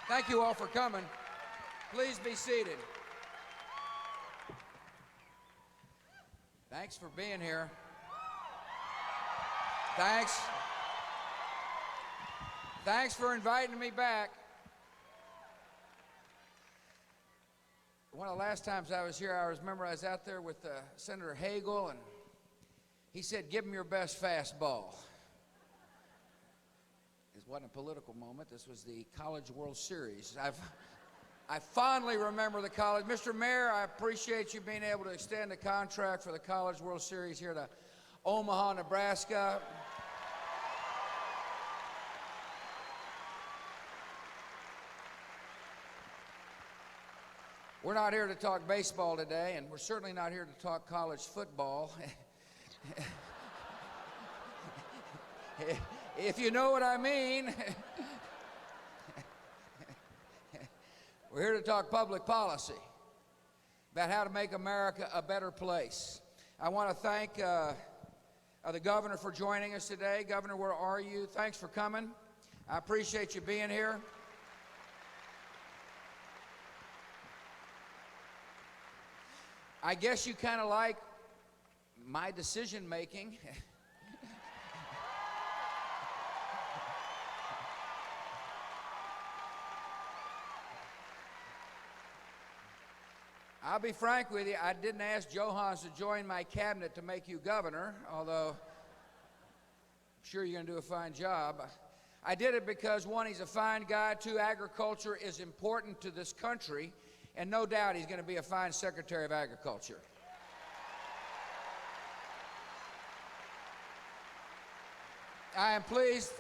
Thank you all for coming. Please be seated. Thanks for being here. Thanks for inviting me back. One of the last times I was here, I remember I was out there with Senator Hagel, and he said, "Give him your best fastball." This wasn't a political moment. This was the College World Series. I fondly remember the college. Mr. Mayor, I appreciate you being able to extend the contract for the College World Series here to Omaha, Nebraska. We're not here to talk baseball today, and we're certainly not here to talk college football. If you know what I mean. We're here to talk public policy, about how to make America a better place. I want to thank the governor for joining us today. Governor, where are you? Thanks for coming. I appreciate you being here. I guess you kind of like my decision making. I'll be frank with you, I didn't ask Johans to join my cabinet to make you governor, although I'm sure you're going to do a fine job. I did it because, one, he's a fine guy, two, agriculture is important to this country, and no doubt he's going to be a fine Secretary of Agriculture. I am pleased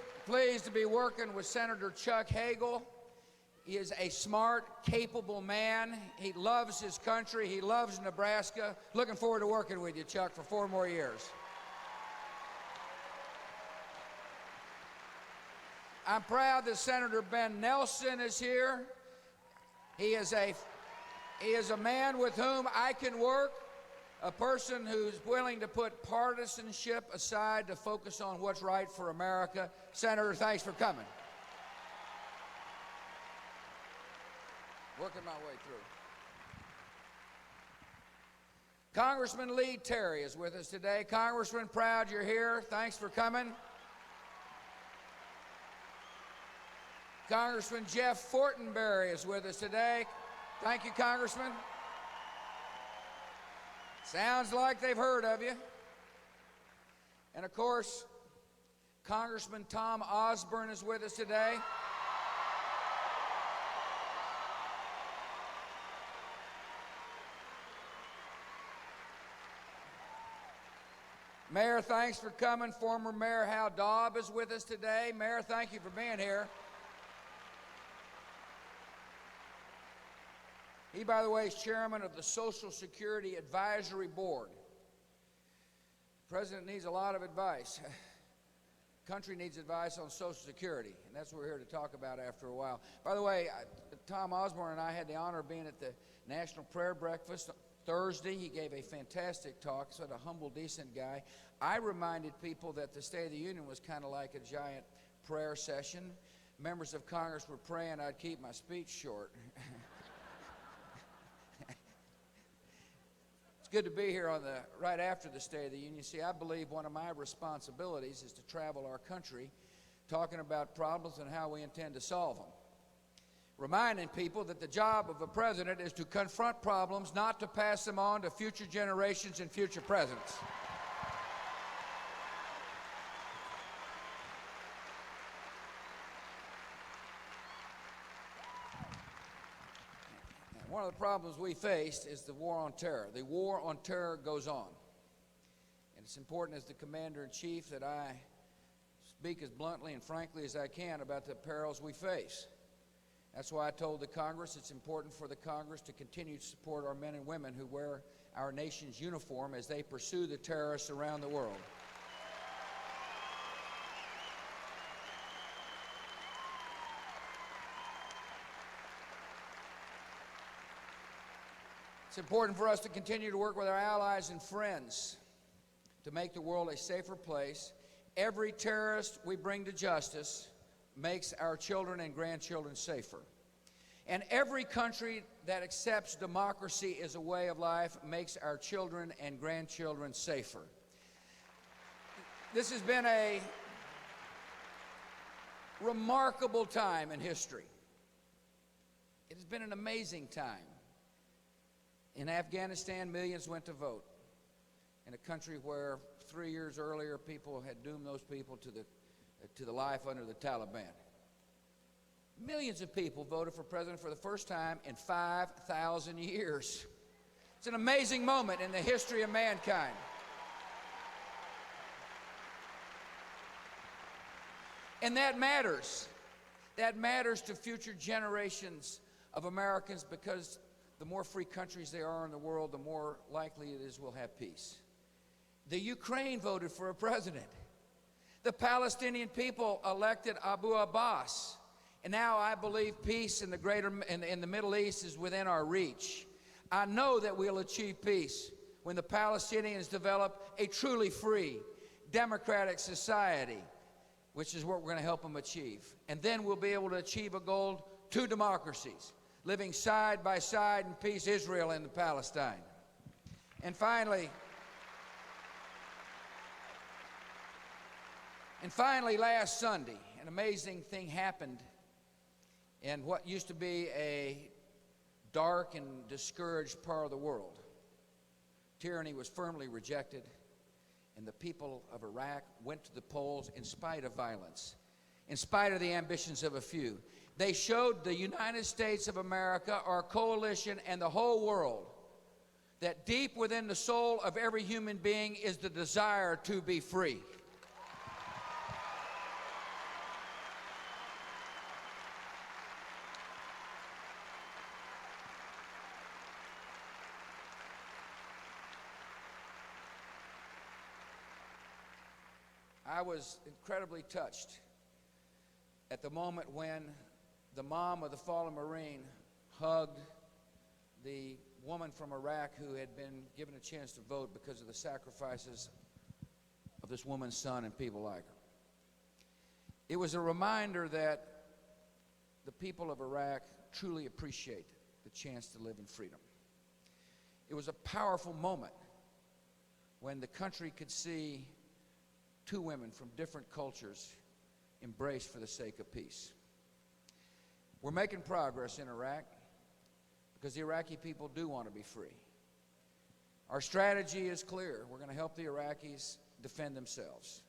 to be working with Senator Chuck Hagel. He is a smart, capable man. He loves his country. He loves Nebraska. Looking forward to working with you, Chuck, for 4 more years. I'm proud that Senator Ben Nelson is here. He is a man with whom I can work, a person who's willing to put partisanship aside to focus on what's right for America. Senator, thanks for coming. Working my way through. Congressman Lee Terry is with us today. Congressman, proud you're here. Thanks for coming. Congressman Jeff Fortenberry is with us today. Thank you, Congressman. Sounds like they've heard of you. And of course, Congressman Tom Osborne is with us today. Mayor, thanks for coming. Former Mayor Hal Daub is with us today. Mayor, thank you for being here. He, by the way, is chairman of the Social Security Advisory Board. The president needs a lot of advice. The country needs advice on Social Security, and that's what we're here to talk about after a while. By the way, Tom Osborne and I had the honor of being at the National Prayer Breakfast Thursday. He gave a fantastic talk, sort of a humble, decent guy. I reminded people that the State of the Union was kind of like a giant prayer session. Members of Congress were praying I'd keep my speech short. It's good to be here right after the State of the Union. See, I believe one of my responsibilities is to travel our country talking about problems and how we intend to solve them. Reminding people that the job of a president is to confront problems, not to pass them on to future generations and future presidents. One of the problems we faced is the war on terror. The war on terror goes on. And it's important as the Commander-in-Chief that I speak as bluntly and frankly as I can about the perils we face. That's why I told the Congress it's important for the Congress to continue to support our men and women who wear our nation's uniform as they pursue the terrorists around the world. It's important for us to continue to work with our allies and friends to make the world a safer place. Every terrorist we bring to justice makes our children and grandchildren safer. And every country that accepts democracy as a way of life makes our children and grandchildren safer. This has been a remarkable time in history. It has been an amazing time. In Afghanistan, millions went to vote. In a country where 3 years earlier people had doomed those people to the life under the Taliban. Millions of people voted for president for the first time in 5,000 years. It's an amazing moment in the history of mankind. And that matters. That matters to future generations of Americans, because the more free countries there are in the world, the more likely it is we'll have peace. The Ukraine voted for a president. The Palestinian people elected Abu Abbas. And now I believe peace in the Middle East is within our reach. I know that we'll achieve peace when the Palestinians develop a truly free, democratic society, which is what we're going to help them achieve. And then we'll be able to achieve a goal: two democracies, living side by side in peace, Israel and Palestine. And finally, last Sunday, an amazing thing happened in what used to be a dark and discouraged part of the world. Tyranny was firmly rejected, and the people of Iraq went to the polls in spite of violence, in spite of the ambitions of a few. They showed the United States of America, our coalition, and the whole world that deep within the soul of every human being is the desire to be free. I was incredibly touched at the moment when the mom of the fallen Marine hugged the woman from Iraq who had been given a chance to vote because of the sacrifices of this woman's son and people like her. It was a reminder that the people of Iraq truly appreciate the chance to live in freedom. It was a powerful moment when the country could see two women from different cultures embraced for the sake of peace. We're making progress in Iraq because the Iraqi people do want to be free. Our strategy is clear. We're going to help the Iraqis defend themselves.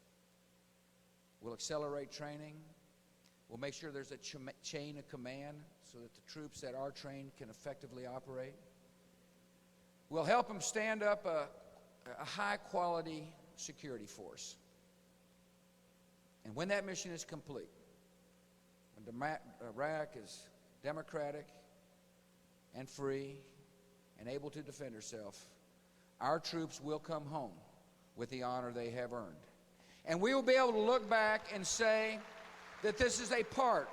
We'll accelerate training. We'll make sure there's a chain of command so that the troops that are trained can effectively operate. We'll help them stand up a high-quality security force. And when that mission is complete, when Iraq is democratic and free and able to defend herself, our troops will come home with the honor they have earned. And we will be able to look back and say that this is a part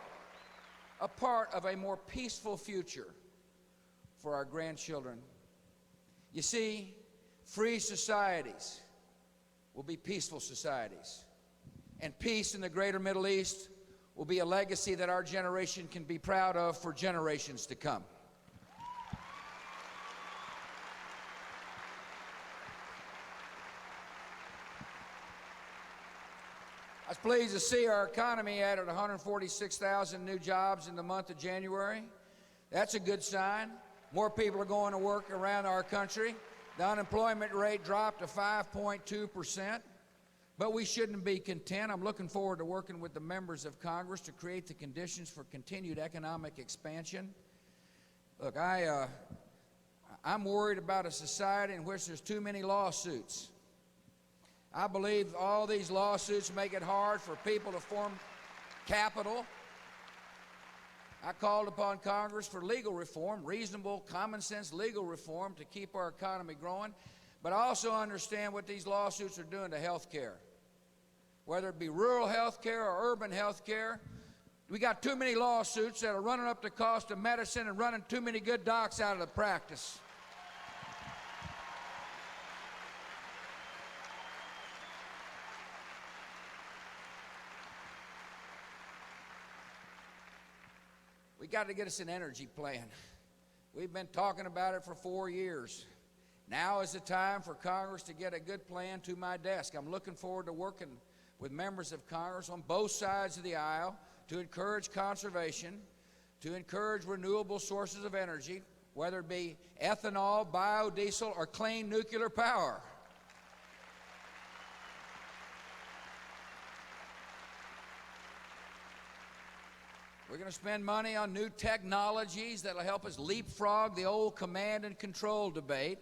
of a more peaceful future for our grandchildren. You see, free societies will be peaceful societies. And peace in the greater Middle East will be a legacy that our generation can be proud of for generations to come. I was pleased to see our economy added 146,000 new jobs in the month of January. That's a good sign. More people are going to work around our country. The unemployment rate dropped to 5.2%. But we shouldn't be content. I'm looking forward to working with the members of Congress to create the conditions for continued economic expansion. Look, I'm worried about a society in which there's too many lawsuits. I believe all these lawsuits make it hard for people to form capital. I called upon Congress for legal reform, reasonable, common sense legal reform to keep our economy growing. But I also understand what these lawsuits are doing to health care. Whether it be rural health care or urban health care, we got too many lawsuits that are running up the cost of medicine and running too many good docs out of the practice. We got to get us an energy plan. We've been talking about it for 4 years. Now is the time for Congress to get a good plan to my desk. I'm looking forward to working with members of Congress on both sides of the aisle to encourage conservation, to encourage renewable sources of energy, whether it be ethanol, biodiesel, or clean nuclear power. We're going to spend money on new technologies that will help us leapfrog the old command and control debate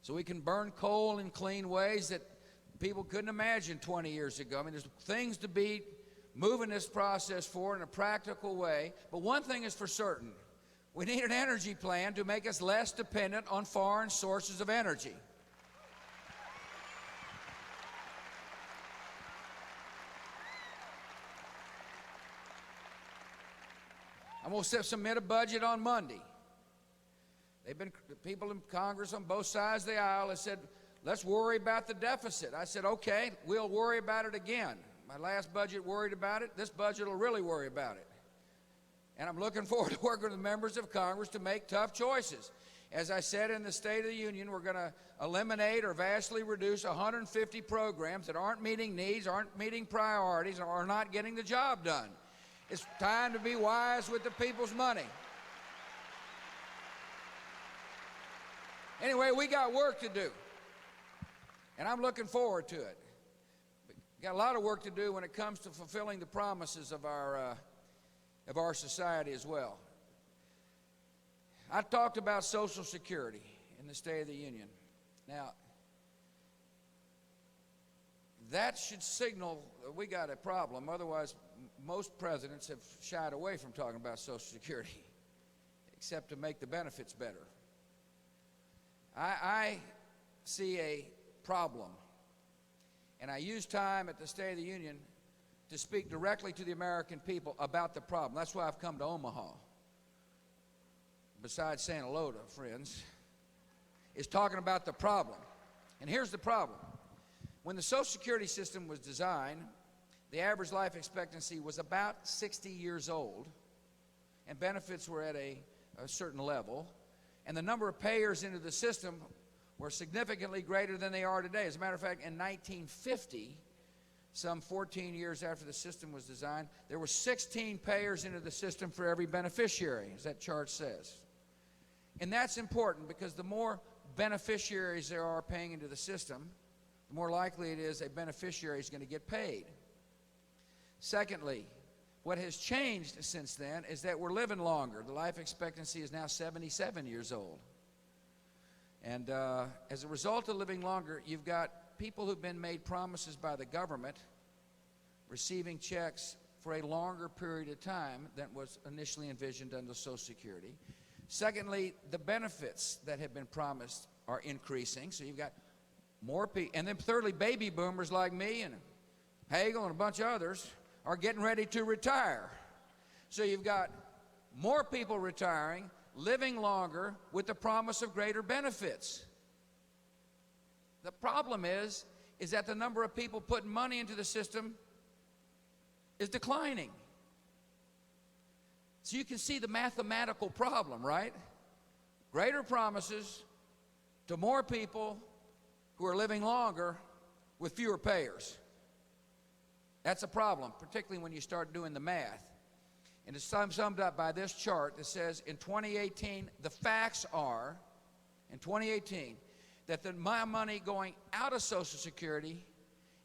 so we can burn coal in clean ways that people couldn't imagine 20 years ago. I mean, there's things to be moving this process forward in a practical way. But one thing is for certain. We need an energy plan to make us less dependent on foreign sources of energy. I'm going to submit a budget on Monday. People in Congress on both sides of the aisle have said, let's worry about the deficit. I said, okay, we'll worry about it again. My last budget worried about it. This budget will really worry about it. And I'm looking forward to working with the members of Congress to make tough choices. As I said in the State of the Union, we're going to eliminate or vastly reduce 150 programs that aren't meeting needs, aren't meeting priorities, or are not getting the job done. It's time to be wise with the people's money. Anyway, we got work to do, and I'm looking forward to it. We got a lot of work to do when it comes to fulfilling the promises of our society as well. I talked about Social Security in the State of the Union. Now, that should signal that we got a problem. Otherwise, most presidents have shied away from talking about Social Security, except to make the benefits better. I see a problem, and I use time at the State of the Union to speak directly to the American people about the problem. That's why I've come to Omaha. Besides saying hello to friends, is talking about the problem. And here's the problem. When the Social Security system was designed, the average life expectancy was about 60 years old, and benefits were at a certain level, and the number of payers into the system were significantly greater than they are today. As a matter of fact, in 1950, some 14 years after the system was designed, there were 16 payers into the system for every beneficiary, as that chart says. And that's important because the more beneficiaries there are paying into the system, the more likely it is a beneficiary is going to get paid. Secondly, what has changed since then is that we're living longer. The life expectancy is now 77 years old. And as a result of living longer, you've got people who've been made promises by the government receiving checks for a longer period of time than was initially envisioned under Social Security. Secondly, the benefits that have been promised are increasing, so you've got more people. And then thirdly, baby boomers like me and Hagel and a bunch of others are getting ready to retire. So you've got more people retiring, living longer with the promise of greater benefits. The problem is that the number of people putting money into the system is declining. So you can see the mathematical problem, right? Greater promises to more people who are living longer with fewer payers. That's a problem, particularly when you start doing the math. And it's summed up by this chart that says in 2018, the facts are, in 2018, that the amount of money going out of Social Security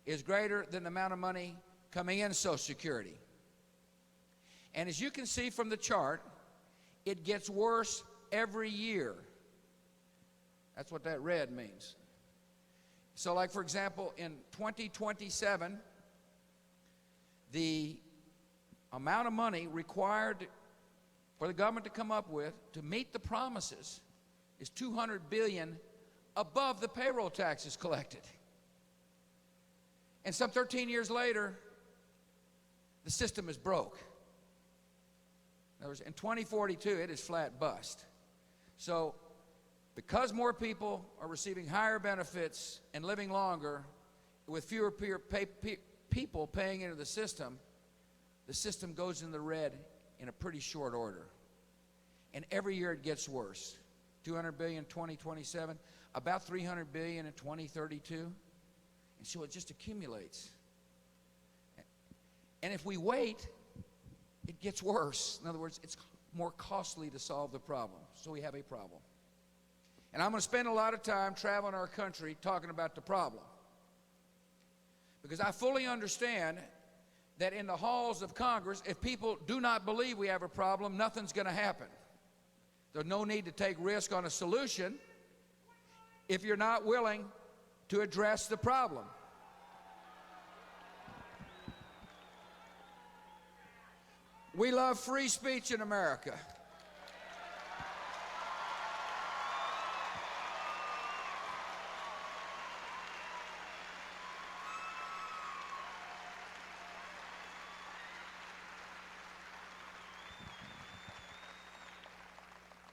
is greater than the amount of money coming in Social Security. And as you can see from the chart, it gets worse every year. That's what that red means. So like, for example, in 2027, the amount of money required for the government to come up with to meet the promises is $200 billion above the payroll taxes collected. And some 13 years later, the system is broke. In other words, in 2042, it is flat bust. So because more people are receiving higher benefits and living longer with fewer people paying into the system goes in the red in a pretty short order. And every year it gets worse. 200 billion in 2027, about 300 billion in 2032. And so it just accumulates. And if we wait, it gets worse. In other words, it's more costly to solve the problem. So we have a problem. And I'm going to spend a lot of time traveling our country talking about the problem. Because I fully understand that in the halls of Congress, if people do not believe we have a problem, nothing's going to happen. There's no need to take risk on a solution if you're not willing to address the problem. We love free speech in America.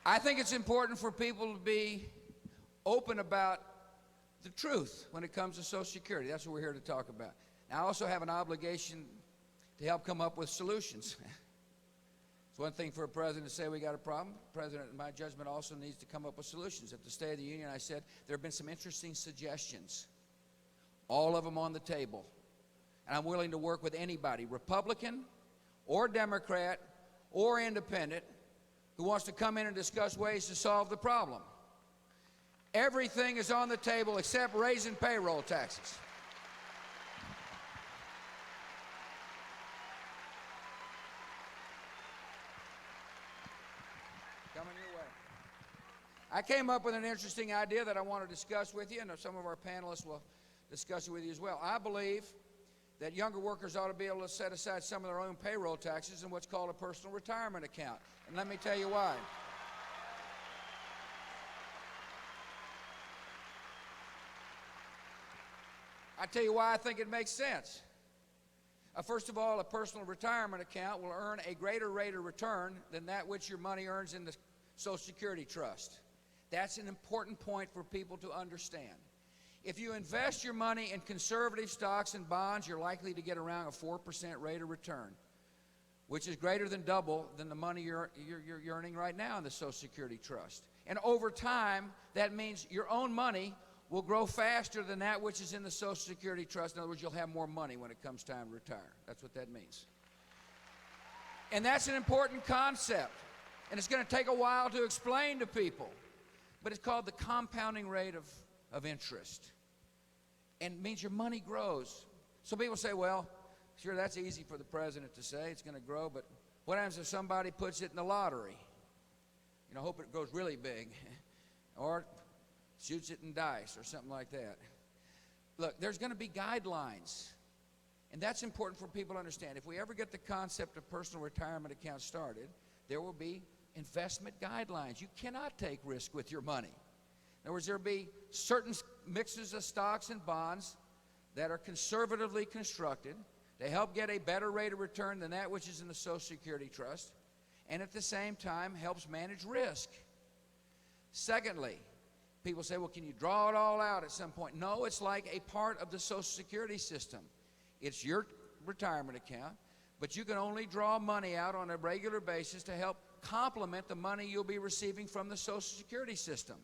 I think it's important for people to be open about the truth when it comes to Social Security. That's what we're here to talk about. Now, I also have an obligation to help come up with solutions. It's one thing for a president to say we got a problem. The president, in my judgment, also needs to come up with solutions. At the State of the Union, I said there have been some interesting suggestions, all of them on the table. And I'm willing to work with anybody, Republican or Democrat or independent, who wants to come in and discuss ways to solve the problem. Everything is on the table except raising payroll taxes. Coming your way. I came up with an interesting idea that I want to discuss with you, and some of our panelists will discuss it with you as well. I believe that younger workers ought to be able to set aside some of their own payroll taxes in what's called a personal retirement account. And let me tell you why. I tell you why I think it makes sense. First of all, a personal retirement account will earn a greater rate of return than that which your money earns in the Social Security Trust. That's an important point for people to understand. If you invest your money in conservative stocks and bonds, you're likely to get around a 4% rate of return, which is greater than double than the money you're earning right now in the Social Security Trust. And over time, that means your own money will grow faster than that which is in the Social Security Trust. In other words, you'll have more money when it comes time to retire. That's what that means. And that's an important concept. And it's going to take a while to explain to people. But it's called the compounding rate of interest. And it means your money grows. So people say, well, sure, that's easy for the president to say. It's going to grow. But what happens if somebody puts it in the lottery? You know, hope it goes really big. Or shoots it in dice or something like that. Look, there's going to be guidelines. And that's important for people to understand. If we ever get the concept of personal retirement accounts started, there will be investment guidelines. You cannot take risk with your money. In other words, there will be certain mixes of stocks and bonds that are conservatively constructed to help get a better rate of return than that which is in the Social Security Trust, and at the same time helps manage risk. Secondly, people say, well, can you draw it all out at some point? No, it's like a part of the Social Security system. It's your retirement account, but you can only draw money out on a regular basis to help complement the money you'll be receiving from the Social Security system.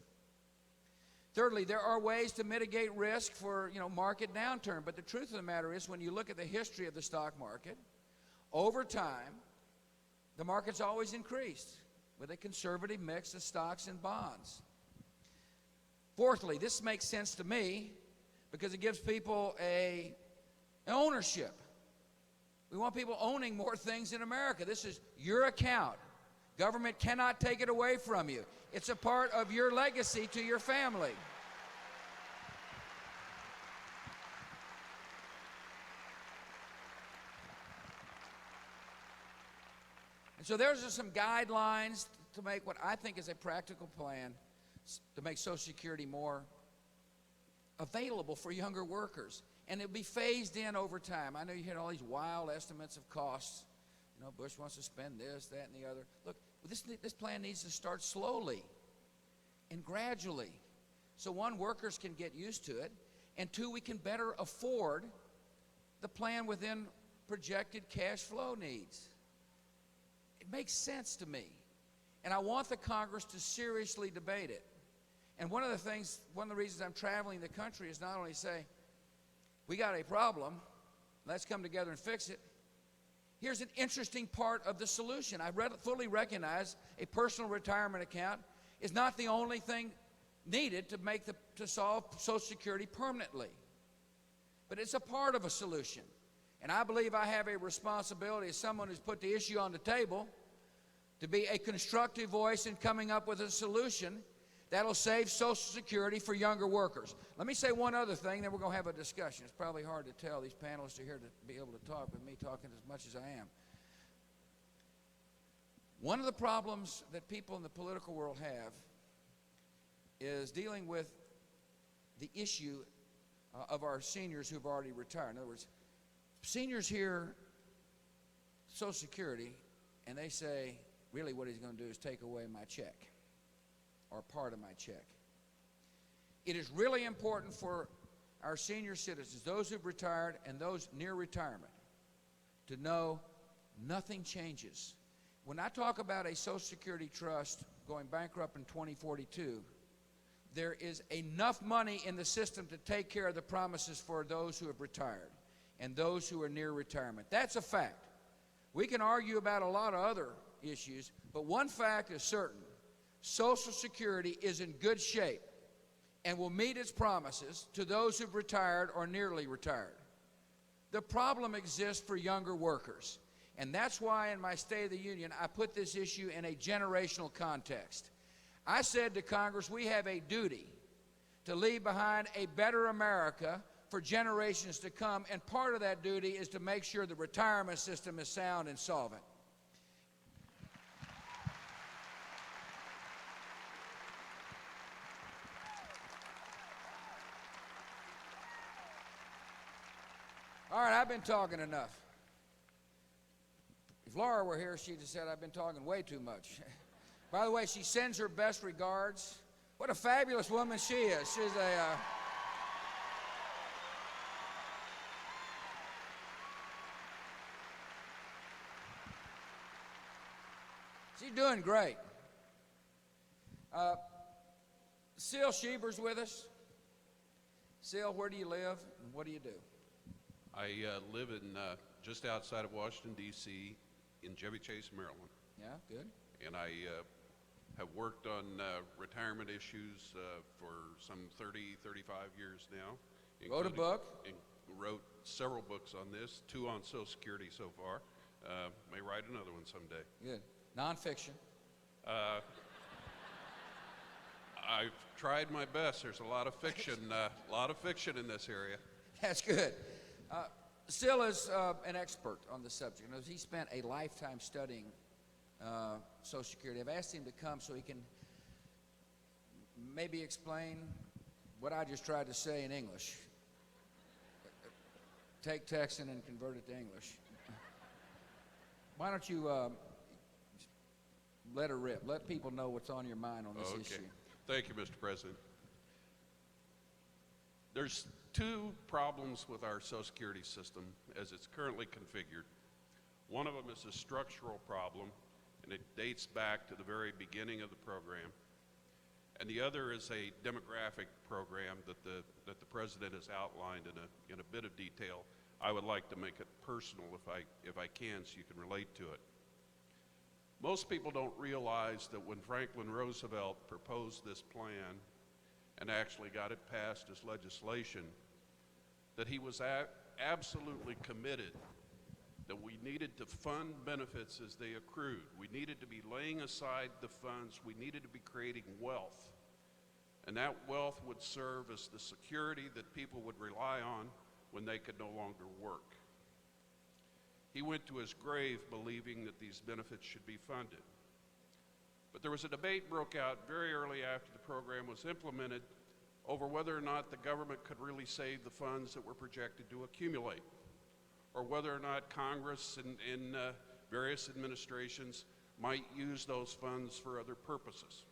Thirdly, there are ways to mitigate risk for, market downturn. But the truth of the matter is, when you look at the history of the stock market, over time, the market's always increased with a conservative mix of stocks and bonds. Fourthly, this makes sense to me because it gives people an ownership. We want people owning more things in America. This is your account. Government cannot take it away from you. It's a part of your legacy to your family. And so there's just some guidelines to make what I think is a practical plan to make Social Security more available for younger workers. And it'll be phased in over time. I know you hear all these wild estimates of costs. Bush wants to spend this, that, and the other. Look, this plan needs to start slowly and gradually. So one, workers can get used to it, and two, we can better afford the plan within projected cash flow needs. It makes sense to me. And I want the Congress to seriously debate it. And one of the reasons I'm traveling the country is not only say, we got a problem, let's come together and fix it. Here's an interesting part of the solution. I fully recognize a personal retirement account is not the only thing needed to solve Social Security permanently. But it's a part of a solution. And I believe I have a responsibility as someone who's put the issue on the table to be a constructive voice in coming up with a solution that'll save Social Security for younger workers. Let me say one other thing, then we're going to have a discussion. It's probably hard to tell. These panelists are here to be able to talk with me talking as much as I am. One of the problems that people in the political world have is dealing with the issue of our seniors who've already retired. In other words, seniors hear Social Security and they say, really what he's going to do is take away my check or part of my check. It is really important for our senior citizens, those who've retired and those near retirement, to know nothing changes. When I talk about a Social Security trust going bankrupt in 2042, there is enough money in the system to take care of the promises for those who have retired and those who are near retirement. That's a fact. We can argue about a lot of other issues, but one fact is certain. Social Security is in good shape and will meet its promises to those who've retired or nearly retired. The problem exists for younger workers, and that's why in my State of the Union I put this issue in a generational context. I said to Congress, we have a duty to leave behind a better America for generations to come, and part of that duty is to make sure the retirement system is sound and solvent. All right, I've been talking enough. If Laura were here, she'd have said I've been talking way too much. By the way, she sends her best regards. What a fabulous woman she is. She's she's doing great. Sil Schieber's with us. Sil, where do you live and what do you do? I live in just outside of Washington, D.C., in Chevy Chase, Maryland. Yeah, good. And I have worked on retirement issues for some 30, 35 years now. Wrote a book? Wrote several books on this, 2 on Social Security so far. May write another one someday. Good. Nonfiction? I've tried my best. There's a lot of fiction, in this area. That's good. Sil is an expert on the subject. He spent a lifetime studying Social Security. I've asked him to come so he can maybe explain what I just tried to say in English. Take Texan and convert it to English. Why don't you let her rip? Let people know what's on your mind on this issue. Thank you, Mr. President. There's 2 problems with our Social Security system as it's currently configured. One of them is a structural problem, and it dates back to the very beginning of the program. And the other is a demographic program that the President has outlined in a bit of detail. I would like to make it personal if I can, so you can relate to it. Most people don't realize that when Franklin Roosevelt proposed this plan and actually got it passed as legislation, that he was absolutely committed that we needed to fund benefits as they accrued. We needed to be laying aside the funds. We needed to be creating wealth. And that wealth would serve as the security that people would rely on when they could no longer work. He went to his grave believing that these benefits should be funded. But there was a debate broke out very early after the program was implemented over whether or not the government could really save the funds that were projected to accumulate, or whether or not Congress and various administrations might use those funds for other purposes.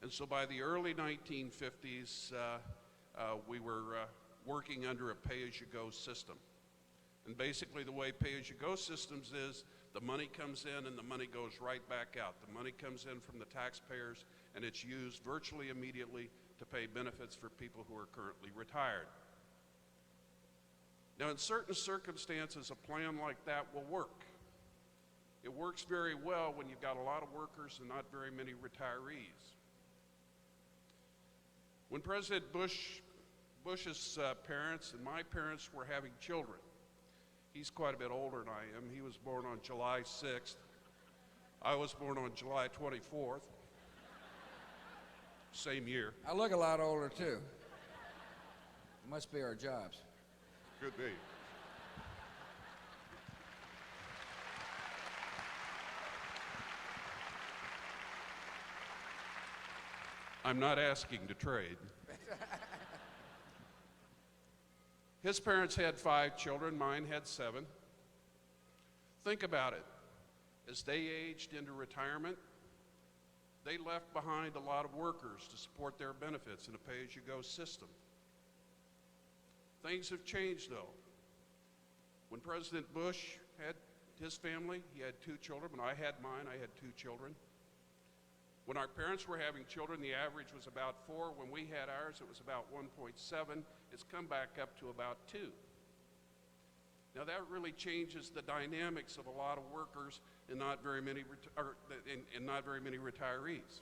And so by the early 1950s, we were working under a pay-as-you-go system. And basically the way pay-as-you-go systems is The money comes in and the money goes right back out. The money comes in from the taxpayers and it's used virtually immediately to pay benefits for people who are currently retired. Now, in certain circumstances, a plan like that will work. It works very well when you've got a lot of workers and not very many retirees. When President Bush's parents and my parents were having children, he's quite a bit older than I am. He was born on July 6th. I was born on July 24th. Same year. I look a lot older, too. Must be our jobs. Could be. I'm not asking to trade. His parents had 5 children, mine had 7. Think about it. As they aged into retirement, they left behind a lot of workers to support their benefits in a pay-as-you-go system. Things have changed, though. When President Bush had his family, he had 2 children. When I had mine, I had 2 children. When our parents were having children, the average was about 4. When we had ours, it was about 1.7. It's come back up to about 2. Now that really changes the dynamics of a lot of workers and not very many retirees.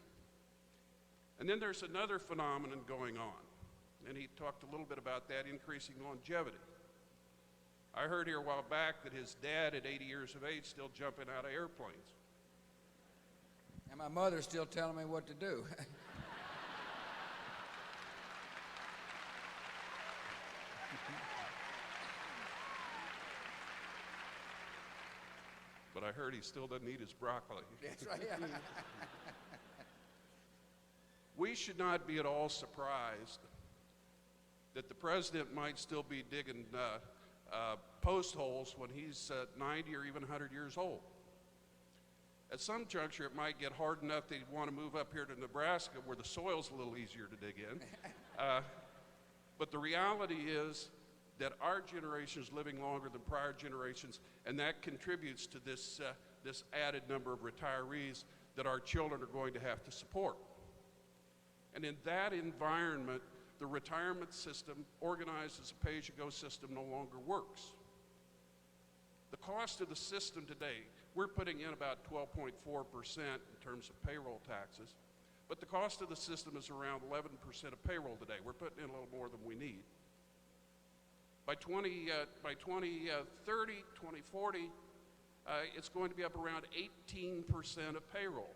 And then there's another phenomenon going on, and he talked a little bit about that, increasing longevity. I heard here a while back that his dad at 80 years of age still jumping out of airplanes. And my mother's still telling me what to do. But I heard he still doesn't eat his broccoli. That's right. Yeah. We should not be at all surprised that the president might still be digging post holes when he's 90 or even 100 years old. At some juncture, it might get hard enough that he'd want to move up here to Nebraska where the soil's a little easier to dig in. But the reality is that our generation is living longer than prior generations, and that contributes to this added number of retirees that our children are going to have to support. And in that environment, the retirement system, organized as a pay-as-you-go system, no longer works. The cost of the system today, we're putting in about 12.4% in terms of payroll taxes, but the cost of the system is around 11% of payroll today. We're putting in a little more than we need. By 2030, 2040, it's going to be up around 18% of payroll.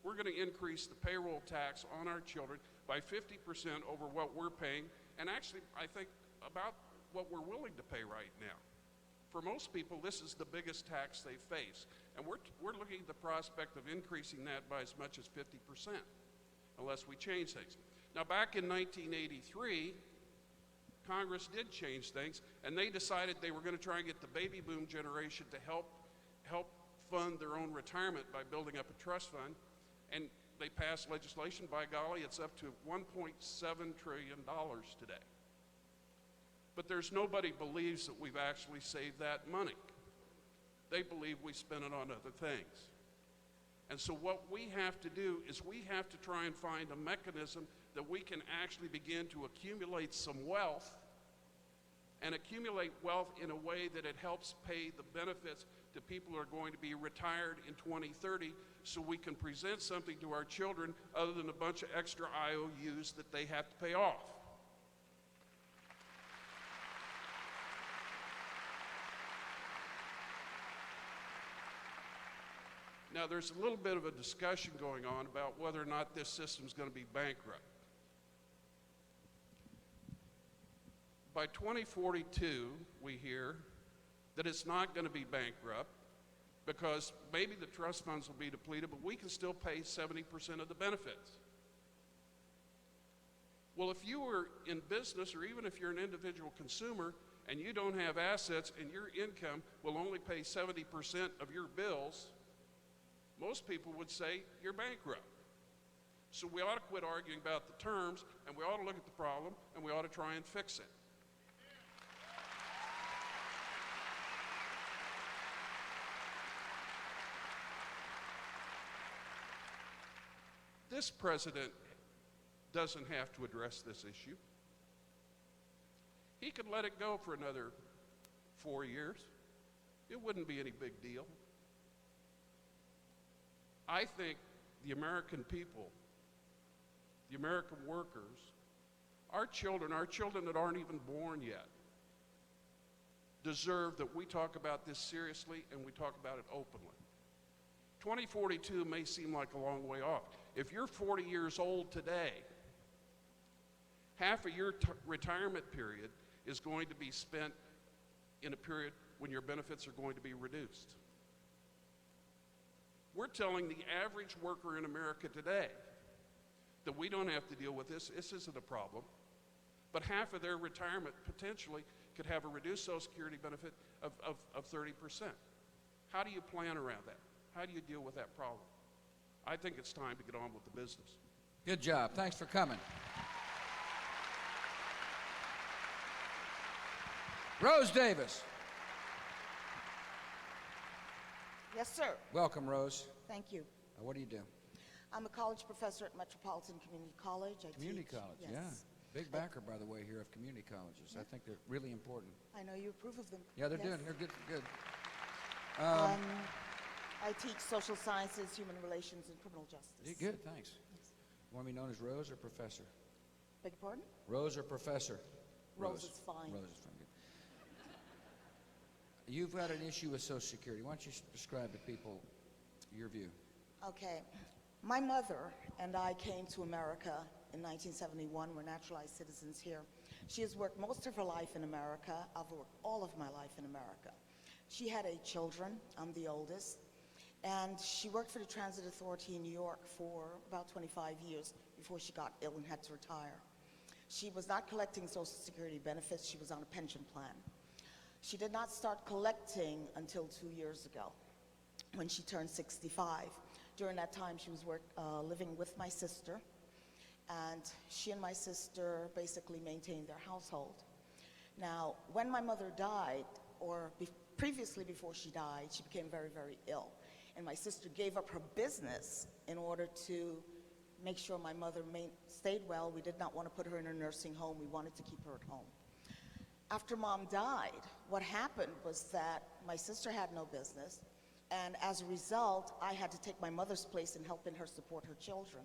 We're going to increase the payroll tax on our children by 50% over what we're paying, and actually, I think, about what we're willing to pay right now. For most people, this is the biggest tax they face, and we're looking at the prospect of increasing that by as much as 50%, unless we change things. Now, back in 1983, Congress did change things, and they decided they were going to try and get the baby boom generation to help fund their own retirement by building up a trust fund, and they passed legislation. By golly, it's up to $1.7 trillion today. But there's nobody believes that we've actually saved that money. They believe we spent it on other things. And so what we have to do is we have to try and find a mechanism that we can actually begin to accumulate some wealth, and accumulate wealth in a way that it helps pay the benefits to people who are going to be retired in 2030, so we can present something to our children other than a bunch of extra IOUs that they have to pay off. Now, there's a little bit of a discussion going on about whether or not this system is going to be bankrupt. By 2042, we hear that it's not going to be bankrupt because maybe the trust funds will be depleted, but we can still pay 70% of the benefits. Well, if you were in business, or even if you're an individual consumer and you don't have assets and your income will only pay 70% of your bills, most people would say you're bankrupt. So we ought to quit arguing about the terms, and we ought to look at the problem, and we ought to try and fix it. This president doesn't have to address this issue. He could let it go for another 4 years. It wouldn't be any big deal. I think the American people, the American workers, our children that aren't even born yet, deserve that we talk about this seriously and we talk about it openly. 2042 may seem like a long way off. If you're 40 years old today, half of your retirement period is going to be spent in a period when your benefits are going to be reduced. We're telling the average worker in America today that we don't have to deal with this. This isn't a problem. But half of their retirement potentially could have a reduced Social Security benefit of 30%. How do you plan around that? How do you deal with that problem? I think it's time to get on with the business. Good job. Thanks for coming. Rose Davis. Yes, sir. Welcome, Rose. Thank you. What do you do? I'm a college professor at Metropolitan Community College. I Community teach, college, yes. yeah. Big backer, by the way, here of community colleges. I think they're really important. I know you approve of them. Yeah, they're Yes. doing. They're good. Good. I teach social sciences, human relations, and criminal justice. Good. Thanks. You want to be known as Rose or Professor? Beg your pardon? Rose or Professor? Rose is fine. Rose is fine. Good. You've got an issue with Social Security. Why don't you describe to people your view? Okay. My mother and I came to America in 1971. We're naturalized citizens here. She has worked most of her life in America. I've worked all of my life in America. She had 8 children. I'm the oldest. And she worked for the Transit Authority in New York for about 25 years before she got ill and had to retire. She was not collecting Social Security benefits. She was on a pension plan. She did not start collecting until 2 years ago when she turned 65. During that time, she was living with my sister, and she and my sister basically maintained their household. Now, when my mother died, or previously before she died, she became very, very ill. And my sister gave up her business in order to make sure my mother stayed well. We did not want to put her in a nursing home. We wanted to keep her at home. After Mom died, what happened was that my sister had no business, and as a result, I had to take my mother's place in helping her support her children.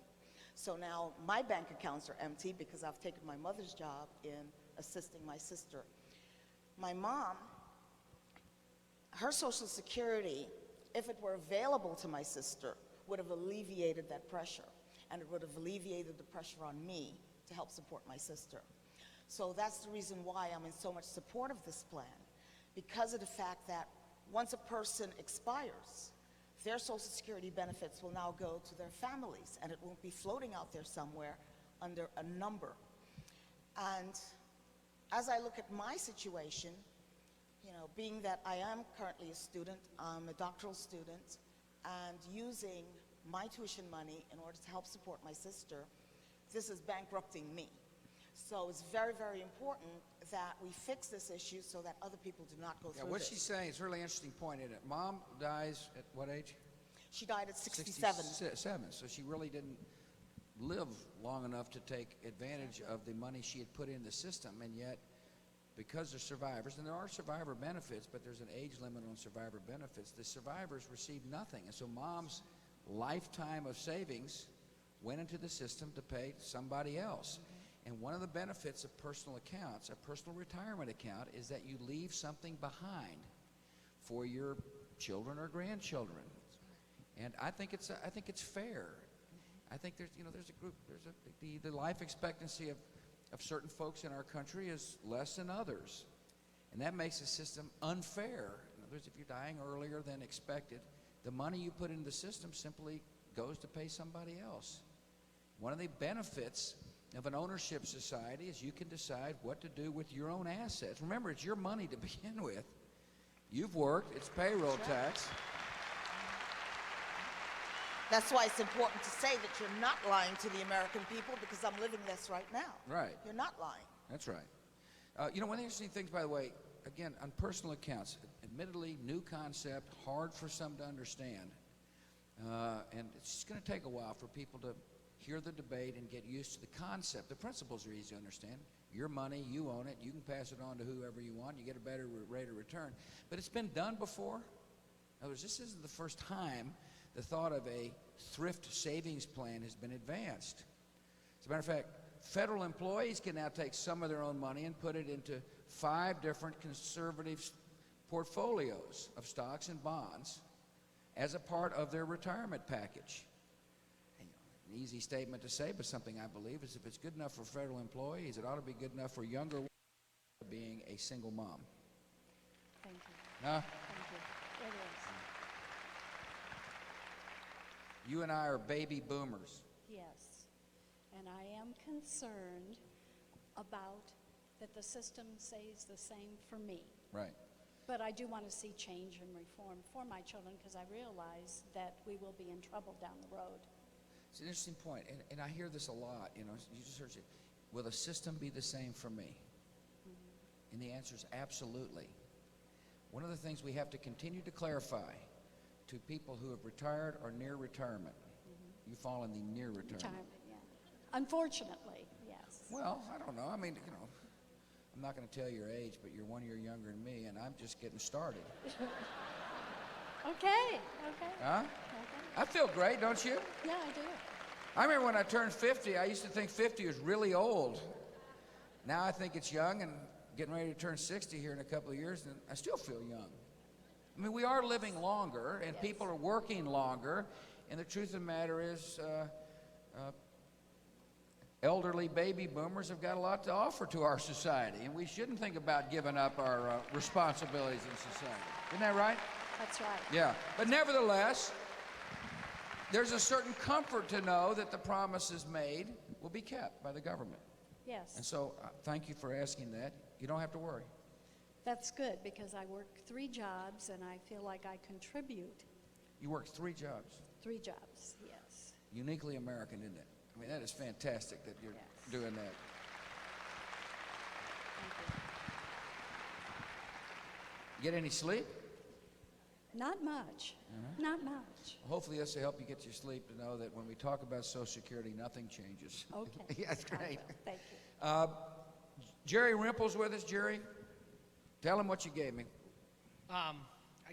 So now my bank accounts are empty because I've taken my mother's job in assisting my sister. My mom, her Social Security, if it were available to my sister, would have alleviated that pressure, and it would have alleviated the pressure on me to help support my sister. So that's the reason why I'm in so much support of this plan, because of the fact that once a person expires, their Social Security benefits will now go to their families, and it won't be floating out there somewhere under a number. And as I look at my situation, you know, being that I am currently a student, I'm a doctoral student, and using my tuition money in order to help support my sister, this is bankrupting me. So it's very, very important that we fix this issue so that other people do not go through this. What she's saying is a really interesting point, isn't it? Mom dies at what age? She died at 67. 67. So she really didn't live long enough to take advantage of the money she had put in the system, and yet because they're survivors, and there are survivor benefits, but there's an age limit on survivor benefits, the survivors receive nothing. And so Mom's lifetime of savings went into the system to pay somebody else. And one of the benefits of personal accounts, a personal retirement account, is that you leave something behind for your children or grandchildren. And I think it's fair. I think there's a group, the life expectancy of certain folks in our country is less than others. And that makes the system unfair. In other words, if you're dying earlier than expected, the money you put into the system simply goes to pay somebody else. One of the benefits of an ownership society is you can decide what to do with your own assets. Remember, it's your money to begin with. You've worked, it's payroll tax. That's why it's important to say that you're not lying to the American people, because I'm living this right now. Right. You're not lying. That's right. One of the interesting things, by the way, again, on personal accounts, admittedly, new concept, hard for some to understand. And it's going to take a while for people to hear the debate and get used to the concept. The principles are easy to understand. Your money, you own it. You can pass it on to whoever you want. You get a better rate of return. But it's been done before. In other words, this isn't the first time the thought of a thrift savings plan has been advanced. As a matter of fact, federal employees can now take some of their own money and put it into 5 different conservative portfolios of stocks and bonds as a part of their retirement package. An easy statement to say, but something I believe is if it's good enough for federal employees, it ought to be good enough for younger women being a single mom. Thank you. Huh? Thank you. It is. You and I are baby boomers. Yes. And I am concerned about that the system stays the same for me. Right. But I do want to see change and reform for my children because I realize that we will be in trouble down the road. It's an interesting point, and I hear this a lot. You know, you just heard it. Will the system be the same for me? Mm-hmm. And the answer is absolutely. One of the things we have to continue to clarify to people who have retired or near retirement, you fall in the near retirement. Yeah. Unfortunately, yes. Well, I don't know. I mean, you know, I'm not going to tell your age, but you're 1 year younger than me, and I'm just getting started. Okay. Huh? Okay. I feel great, don't you? Yeah, I do. I remember when I turned 50, I used to think 50 was really old. Now I think it's young, and getting ready to turn 60 here in a couple of years, and I still feel young. I mean, we are living longer, and Yes. people are working longer, and the truth of the matter is elderly baby boomers have got a lot to offer to our society, and we shouldn't think about giving up our responsibilities in society. Isn't that right? That's right. Yeah. But nevertheless, there's a certain comfort to know that the promises made will be kept by the government. Yes. And so thank you for asking that. You don't have to worry. That's good because I work 3 jobs and I feel like I contribute. You work 3 jobs. 3 jobs, yes. Uniquely American, isn't it? I mean, that is fantastic that you're Yes. doing that. Thank Get any sleep? you. Not much. Not much. Hopefully this will help you get your sleep to know that when we talk about Social Security, nothing changes. Okay. Yeah, that's I great. will. Thank you. Jerry Rimple's with us. Jerry, tell him what you gave me. I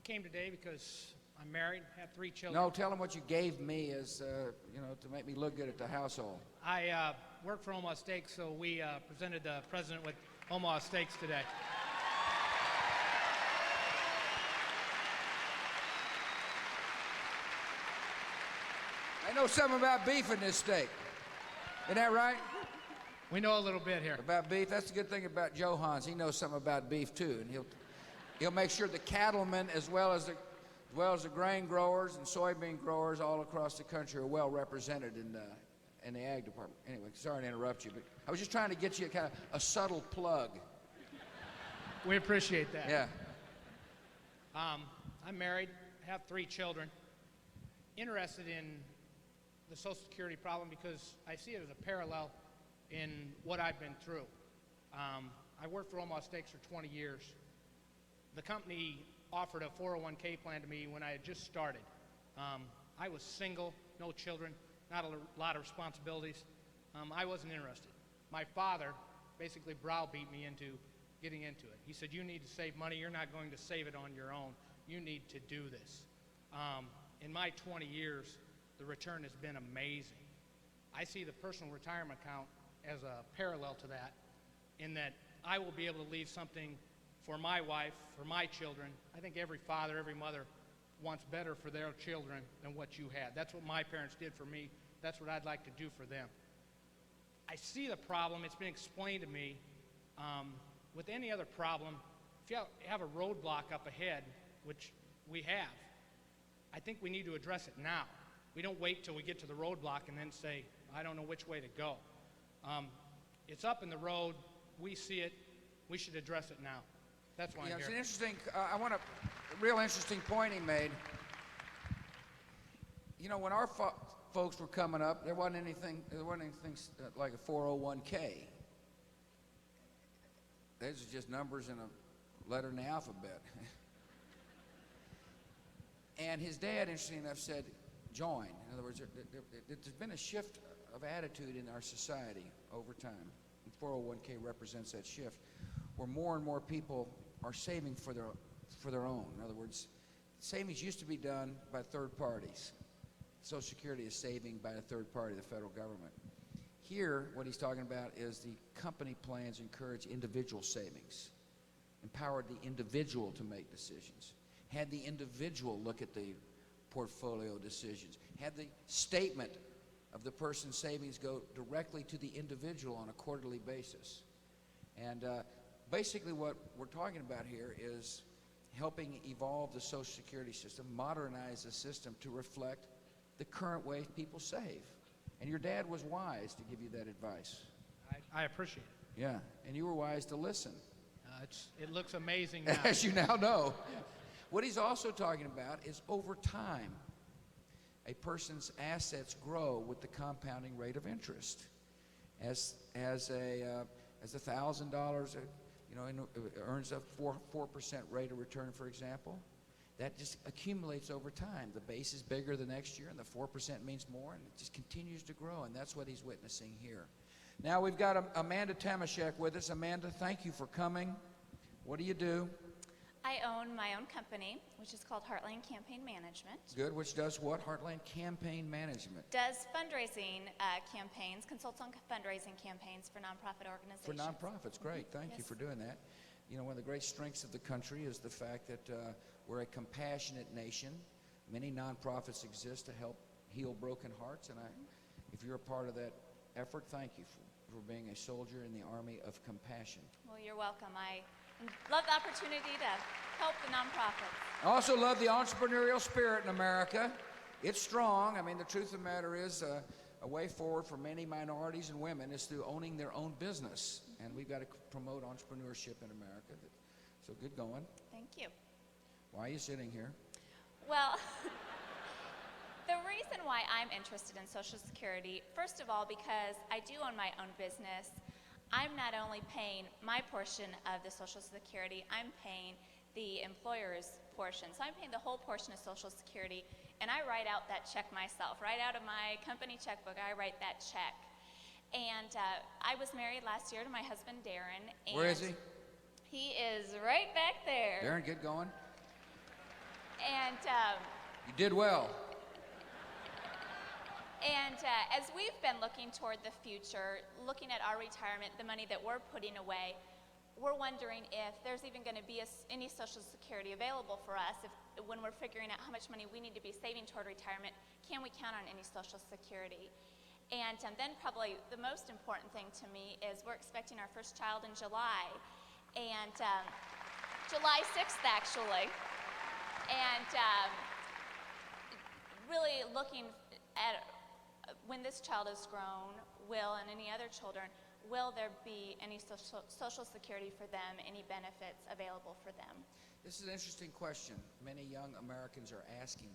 came today because I'm married, have 3 children. No, tell him what you gave me is, you know, to make me look good at the household. I work for Omaha Steaks, so we presented the president with Omaha Steaks today. I know something about beef in this steak. Isn't that right? We know a little bit here. About beef. That's the good thing about Joe Hans. He knows something about beef too, and he'll make sure the cattlemen as well as the grain growers and soybean growers all across the country are well represented in the ag department. Anyway, sorry to interrupt you, but I was just trying to get you kind of a subtle plug. We appreciate that. Yeah. I'm married, have 3 children. Interested in the Social Security problem because I see it as a parallel in what I've been through. I worked for Omaha Steaks for 20 years. The company offered a 401k plan to me when I had just started. I was single, no children, not a lot of responsibilities. I wasn't interested. My father basically browbeat me into getting into it. He said, you need to save money. You're not going to save it on your own. You need to do this. In my 20 years, the return has been amazing. I see the personal retirement account as a parallel to that, in that I will be able to leave something for my wife, for my children. I think every father, every mother wants better for their children than what you had. That's what my parents did for me. That's what I'd like to do for them. I see the problem. It's been explained to me. With any other problem, if you have a roadblock up ahead, which we have, I think we need to address it now. We don't wait till we get to the roadblock and then say, I don't know which way to go. It's up in the road. We see it. We should address it now. That's why I'm It's an here. interesting, a real interesting point he made. You know, when our folks were coming up, there wasn't anything like a 401k. Those are just numbers and a letter in the alphabet. And his dad, interesting enough, said, join. In other words, there's been a shift of attitude in our society over time. And 401k represents that shift, where more and more people are saving for their own. In other words, savings used to be done by third parties. Social Security is saving by a third party, the federal government. Here, what he's talking about is the company plans encourage individual savings, empowered the individual to make decisions, had the individual look at the portfolio decisions, had the statement of the person's savings go directly to the individual on a quarterly basis. And basically what we're talking about here is helping evolve the Social Security system, modernize the system to reflect the current way people save. And your dad was wise to give you that advice. I appreciate it. Yeah, and you were wise to listen. It looks amazing now. As you now know. What he's also talking about is over time, a person's assets grow with the compounding rate of interest. As $1,000, earns a 4% rate of return, for example, that just accumulates over time. The base is bigger the next year, and the 4% means more, and it just continues to grow, and that's what he's witnessing here. Now we've got Amanda Tamashek with us. Amanda, thank you for coming. What do you do? I own my own company, which is called Heartland Campaign Management. Good, which does what? Heartland Campaign Management. Does fundraising campaigns, consults on fundraising campaigns for nonprofit organizations. For nonprofits, great. Thank you Yes. for doing that. You know, one of the great strengths of the country is the fact that we're a compassionate nation. Many nonprofits exist to help heal broken hearts, and if you're a part of that effort, thank you for being a soldier in the army of compassion. Well, you're welcome. I love the opportunity to help the nonprofits. I also love the entrepreneurial spirit in America. It's strong. I mean, the truth of the matter is a way forward for many minorities and women is through owning their own business. And we've got to promote entrepreneurship in America. So good going. Thank you. Why are you sitting here? Well, the reason why I'm interested in Social Security, first of all, because I do own my own business. I'm not only paying my portion of the Social Security, I'm paying the employer's portion. So I'm paying the whole portion of Social Security, and I write out that check myself. Right out of my company checkbook, I write that check. And I was married last year to my husband, Darren. And Where is he? He is right back there. Darren, get going. And You did well. as we've been looking toward the future, looking at our retirement, the money that we're putting away, we're wondering if there's even going to be any Social Security available for us when we're figuring out how much money we need to be saving toward retirement. Can we count on any Social Security? And then probably the most important thing to me is we're expecting our first child in July, and July 6th actually, and really looking at when this child is grown, and any other children, will there be any social security for them, any benefits available for them? This is an interesting question many young Americans are asking.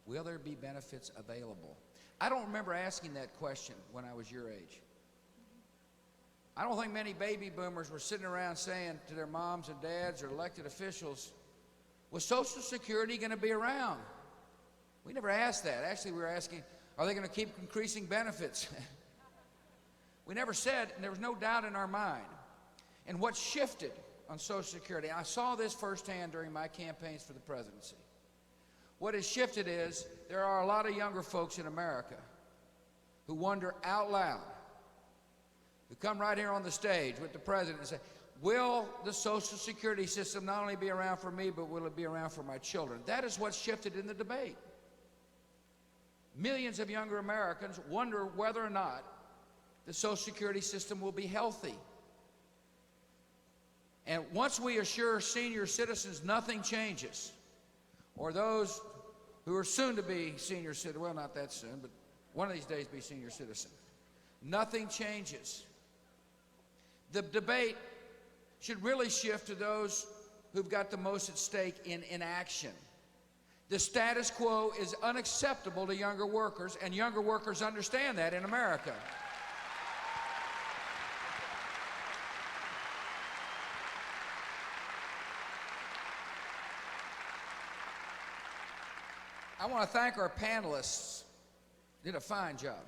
Will there be benefits available? I don't remember asking that question when I was your age. I don't think many baby boomers were sitting around saying to their moms and dads or elected officials, was Social Security going to be around? We never asked that. Actually, we were asking, are they going to keep increasing benefits? We never said, and there was no doubt in our mind. And what shifted on Social Security, I saw this firsthand during my campaigns for the presidency. What has shifted is there are a lot of younger folks in America who wonder out loud, who come right here on the stage with the president and say, will the Social Security system not only be around for me, but will it be around for my children? That is what shifted in the debate. Millions of younger Americans wonder whether or not the Social Security system will be healthy. And once we assure senior citizens nothing changes, or those who are soon to be senior citizens, well, not that soon, but one of these days be senior citizen, nothing changes. The debate should really shift to those who've got the most at stake in inaction. The status quo is unacceptable to younger workers, and younger workers understand that in America. I want to thank our panelists. Did a fine job.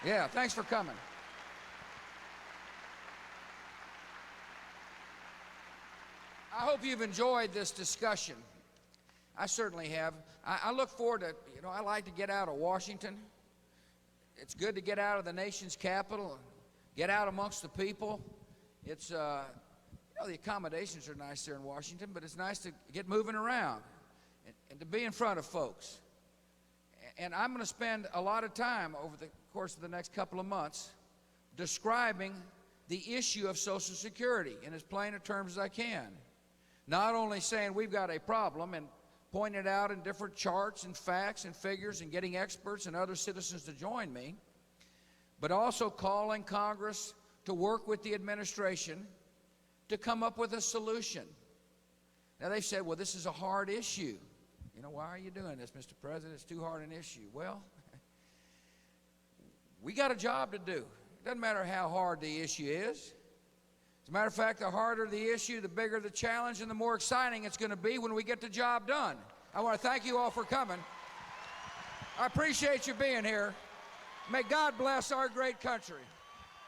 Yeah, thanks for coming. I hope you've enjoyed this discussion. I certainly have. I look forward to, I like to get out of Washington. It's good to get out of the nation's capital and get out amongst the people. It's, the accommodations are nice there in Washington, but it's nice to get moving around and to be in front of folks. And I'm going to spend a lot of time over the course of the next couple of months describing the issue of Social Security in as plain a terms as I can. Not only saying we've got a problem and pointing it out in different charts and facts and figures and getting experts and other citizens to join me, but also calling Congress to work with the administration to come up with a solution. Now, they've said, well, this is a hard issue. Why are you doing this, Mr. President? It's too hard an issue. Well, we got a job to do. It doesn't matter how hard the issue is. As a matter of fact, the harder the issue, the bigger the challenge, and the more exciting it's going to be when we get the job done. I want to thank you all for coming. I appreciate you being here. May God bless our great country.